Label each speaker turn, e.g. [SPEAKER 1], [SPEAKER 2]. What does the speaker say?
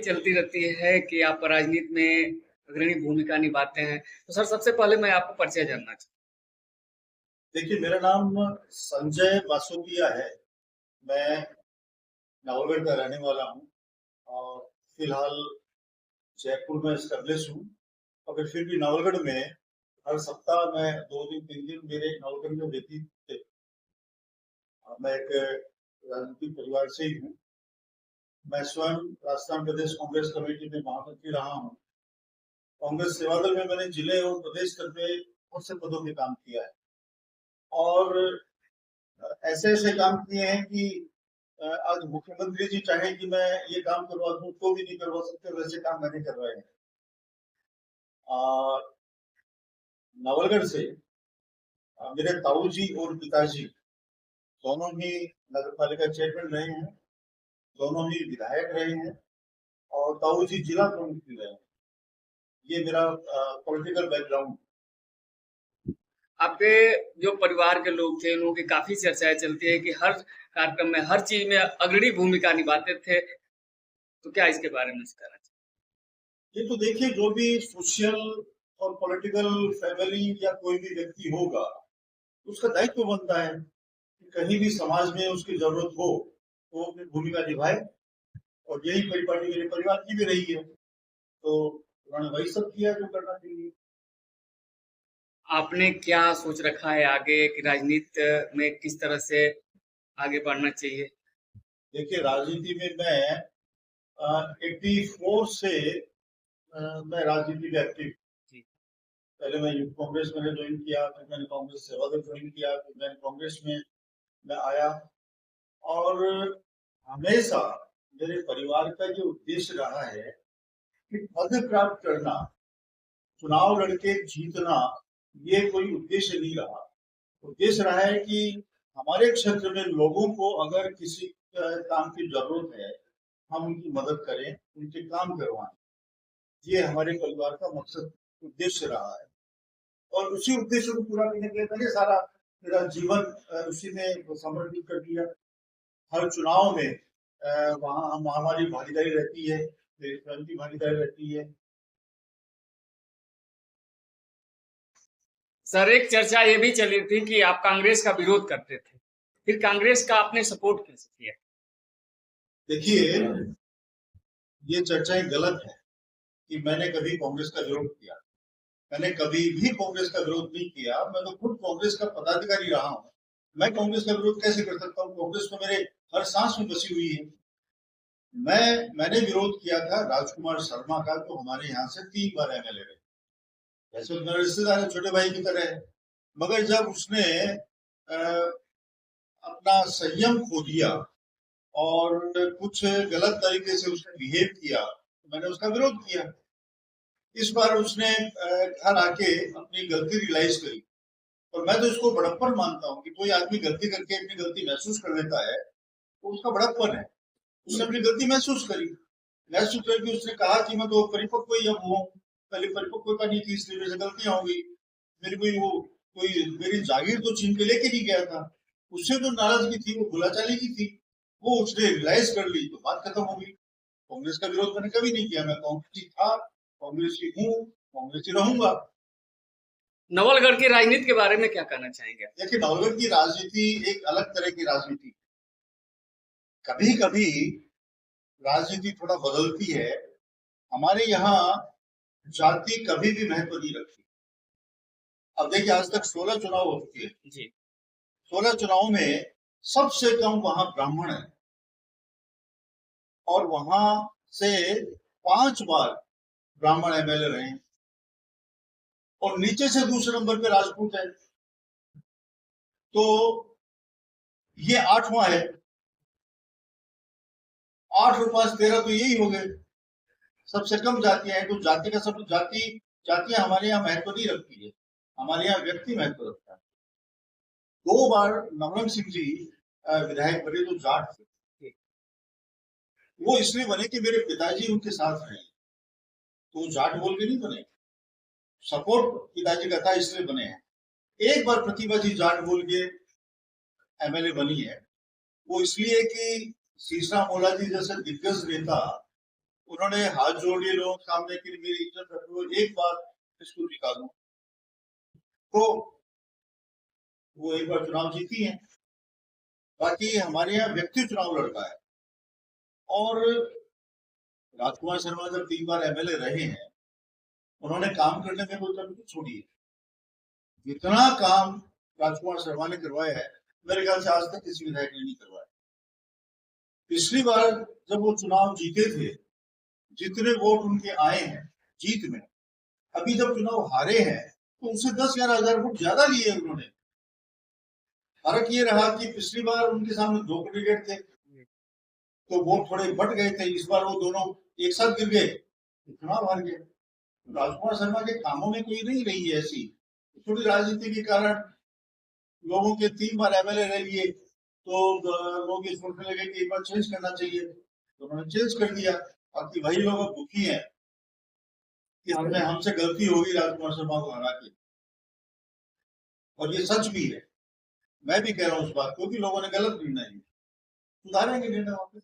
[SPEAKER 1] चलती रहती है कि आप राजनीति में अग्रणी भूमिका निभाते हैं। तो सर सबसे पहले मैं आपको परिचय जानना चाहूँ।
[SPEAKER 2] देखिए, मेरा नाम संजय बासोतिया है। मैं नवलगढ़ का रहने वाला हूँ और फिलहाल जयपुर में एस्टेब्लिश हूँ। मगर फिर भी नवलगढ़ में हर सप्ताह मैं 2 दिन 3 दिन मेरे नवलगढ़ में व्यतीत थे। मैं एक राजनीतिक परिवार से ही हूँ। मैं स्वयं राजस्थान प्रदेश कांग्रेस कमेटी में महामंत्री रहा हूँ। कांग्रेस सेवादल में मैंने जिले और प्रदेश स्तर पे बहुत से पदों पे काम किया है और ऐसे-ऐसे काम किए हैं कि आज मुख्यमंत्री जी चाहें कि मैं ये काम करवा दूं तो भी नहीं करवा सकते, वैसे काम मैंने करवाए हैं। नवलगढ़ से मेरे ताऊ जी और पिताजी दोनों ही नगर पालिका चेयरमैन रहे हैं, दोनों ही विधायक रहे हैं और ताऊ जी जिला प्रमुख भी रहे हैं। ये मेरा पॉलिटिकल बैकग्राउंड।
[SPEAKER 1] आपके जो परिवार के लोग थे, उन लोगों की काफ़ी चर्चाएँ चलती है कि हर कार्यक्रम में, हर चीज़ में अग्रणी भूमिका निभाते थे। तो क्या इसके बारे में कहना
[SPEAKER 2] ये तो देखिए, जो भी सोशल और पॉलिटिकल फैमिली या कोई भी व्यक्ति होगा, उसका दायित्व बनता है कि कहीं भी समाज में उसकी जरूरत हो तो अपनी भूमिका निभाए और यही परिपाटी मेरे परिवार की भी रही है। तो उन्होंने वही सब किया जो करना चाहिए।
[SPEAKER 1] आपने क्या सोच रखा है आगे कि राजनीति में किस तरह से आगे बढ़ना चाहिए?
[SPEAKER 2] देखिए, राजनीति में मैं 84 से मैं राजनीति में एक्टिव।
[SPEAKER 1] जी।
[SPEAKER 2] पहले मैं यूथ कांग्रेस मैंने ज्वाइन किया, फिर मैंने कांग्रेस सेवादल ज्वाइन किया, फिर मैंने कांग्रेस में मैं आया और हमेशा मेरे परिवार का जो उद्देश्य रहा है कि पद प्राप्त करना, चुनाव लड़के जीतना, ये कोई उद्देश्य नहीं रहा। उद्देश्य रहा है कि हमारे क्षेत्र में लोगों को अगर किसी काम की जरूरत है, हम उनकी मदद करें, उनके काम करवाएं। ये हमारे परिवार का मकसद उद्देश्य रहा है और उसी उद्देश्य को पूरा करने के लिए मैंने सारा मेरा जीवन उसी में समर्पित कर दिया। हर चुनाव में वहाँ हमारी भागीदारी रहती है, मेरी स्वयं की भागीदारी रहती है।
[SPEAKER 1] सर एक चर्चा ये भी चली थी कि आप कांग्रेस का विरोध करते थे, फिर कांग्रेस का आपने सपोर्ट कैसे किया?
[SPEAKER 2] देखिए, ये चर्चाएं गलत है कि मैंने कभी कांग्रेस का विरोध किया। मैंने कभी भी कांग्रेस का विरोध नहीं किया। मैं तो खुद कांग्रेस का पदाधिकारी रहा हूँ। मैं कांग्रेस का विरोध कैसे कर सकता हूँ? कांग्रेस तो मेरे हर सांस में बसी हुई है। मैंने विरोध किया था राजकुमार शर्मा का, जो हमारे यहाँ से 3 बार एमएलए रहे। वैसे तो मेरा रिश्तेदार है, छोटे भाई की तरह है, मगर जब उसने अपना संयम खो दिया और कुछ गलत तरीके से उसने बिहेव किया, तो मैंने उसका विरोध किया। इस बार उसने घर आके अपनी गलती रियलाइज करी और मैं तो इसको बड़प्पन मानता हूँ कि कोई आदमी गलती करके अपनी गलती महसूस कर लेता है तो उसका बड़प्पन है। उसने अपनी गलती महसूस करी, महसूस करके उसने कहा कि मैं तो परिपक्व ही अब हूँ, पहले परिपक्वता नहीं थी इसलिए मेरे से गलतियां हो गई। कोई मेरी जागीर तो छीन के लेके नहीं गया था। उससे जो नाराजगी थी वो बोलाचाली की थी, वो उसने रियलाइज कर ली तो बात खत्म हो गई। कांग्रेस का विरोध मैंने कभी नहीं किया। मैं कांग्रेसी था, कांग्रेसी हूँ, कांग्रेसी रहूंगा।
[SPEAKER 1] नवलगढ़ की राजनीति के बारे में क्या कहना चाहेंगे?
[SPEAKER 2] देखिए, नवलगढ़ की राजनीति एक अलग तरह की राजनीति। कभी कभी राजनीति थोड़ा बदलती है। हमारे यहाँ जाति कभी भी महत्व नहीं रखती। अब देखिए, आज तक 16 चुनाव हो चुके हैं जी। 16 चुनाव में सबसे कम वहां ब्राह्मण है और वहां से 5 बार ब्राह्मण एमएलए रहे हैं और नीचे से दूसरे नंबर पे राजपूत है, तो ये 8वां है। 8 और 5 13 तो यही हो गए। सबसे कम जातियां हैं, तो जाति का सब जातियां हमारे यहाँ महत्व नहीं रखती है, हमारे यहाँ व्यक्ति महत्व रखता है। 2 बार नवरंग सिंह जी विधायक बने तो जाट थे। वो इसलिए बने कि मेरे पिताजी उनके साथ रहे, तो जाट बोल के नहीं बने, सपोर्ट पिताजी का था इसलिए बने हैं। एक बार प्रतिभा जी जाट बोल के एमएलए बनी है, वो इसलिए कि शीशा मोला जी जैसे दिग्गज नेता उन्होंने हाथ जोड़ लिए लोगों के सामने कि मेरी इज्जत रखो, एक बार इसको निकालो। तो वो एक बार चुनाव जीती है। बाकी हमारे यहाँ व्यक्ति चुनाव लड़ता है, और राजकुमार शर्मा जब 3 बार एमएलए रहे हैं, उन्होंने काम करने में कोई कमी नहीं छोड़ी है। जितना काम राजकुमार शर्मा ने करवाया है, मेरे ख्याल से आज तक किसी विधायक ने नहीं करवाया। पिछली बार जब वो चुनाव जीते थे, जितने वोट उनके आए हैं जीत में, अभी जब चुनाव हारे हैं तो उनसे 10-11 हजार वोट ज्यादा लिए उन्होंने। फर्क ये रहा कि पिछली बार उनके सामने 2 कैंडिडेट थे, तो वोट थोड़े बट गए थे। इस बार वो दोनों एक साथ गिर गए, चुनाव हार गए। राजकुमार शर्मा के कामों में कोई नहीं रही है ऐसी, थोड़ी राजनीति के कारण लोगों के 3 बार एमएलए रह लिए, तो लोग ये सोचने लगे कि एक बार चेंज करना चाहिए, तो उन्होंने चेंज कर दिया। बाकी वही लोग अब दुखी हैं कि हमसे गलती होगी राजकुमार शर्मा को हरा के, और ये सच भी है। मैं भी कह रहा हूँ उस बात को कि लोगों ने गलत निर्णय लिया, सुधारेंगे निर्णय वापस।